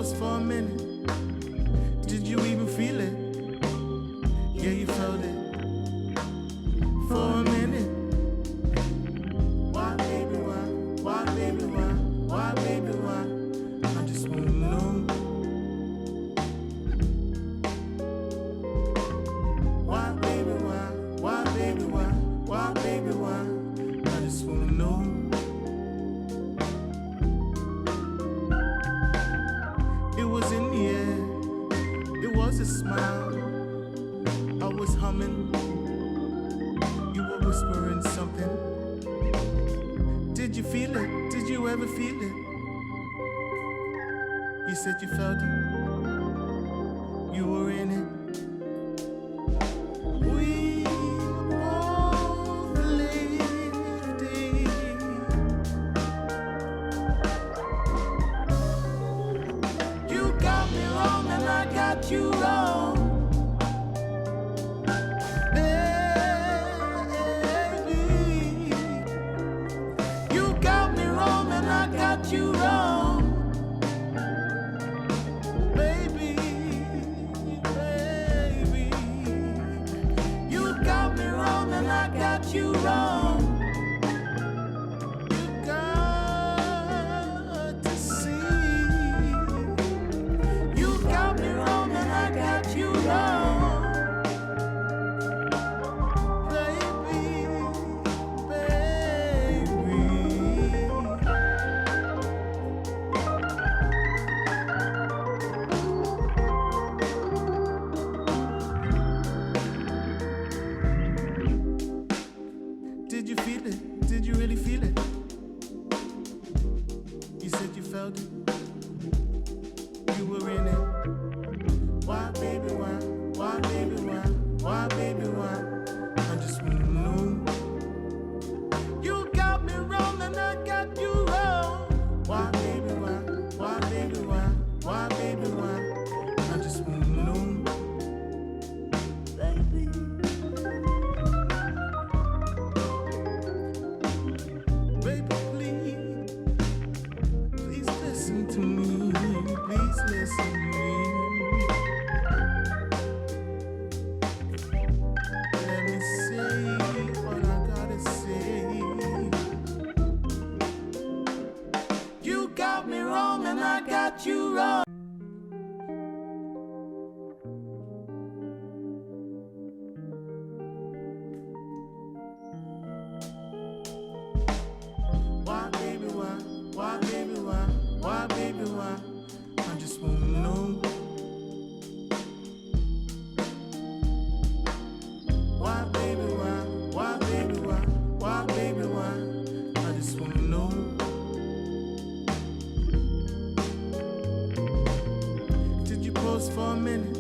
pause for a minute? Did you even feel it? Yeah, you felt it for a minute. Why, baby, why? Why, baby, why? Why, baby, why? I just wanna know. Why, baby, why? Why, baby, why? Why, baby, why? I just wanna know. It was in the air, it was a smile. I was humming, you were whispering something. Did you feel it? Did you ever feel it? You said you felt it, you were in it. We both lived it. You got me wrong and I got you wrong. You wrong, baby, baby. You got me wrong and I got you wrong. You got to see. You got me wrong and I got you wrong. Did you feel it? Did you really feel it? You said you felt it. You were in it. Why, baby, why? Why, baby, why? Why, baby, why? I just wanna know. You got me wrong and I got you wrong. Why, baby, why? Why, baby, why? Why, baby, why? I just wanna know. Baby. Baby, please listen to me. Please listen to me. Let me say what I gotta say. You got me wrong and I got you wrong. Why, baby, why? Why, baby, why? Why, baby, why? I just wanna know. Why, baby, why? Why, baby, why? Why, baby, why? I just wanna know. Did you pause for a minute?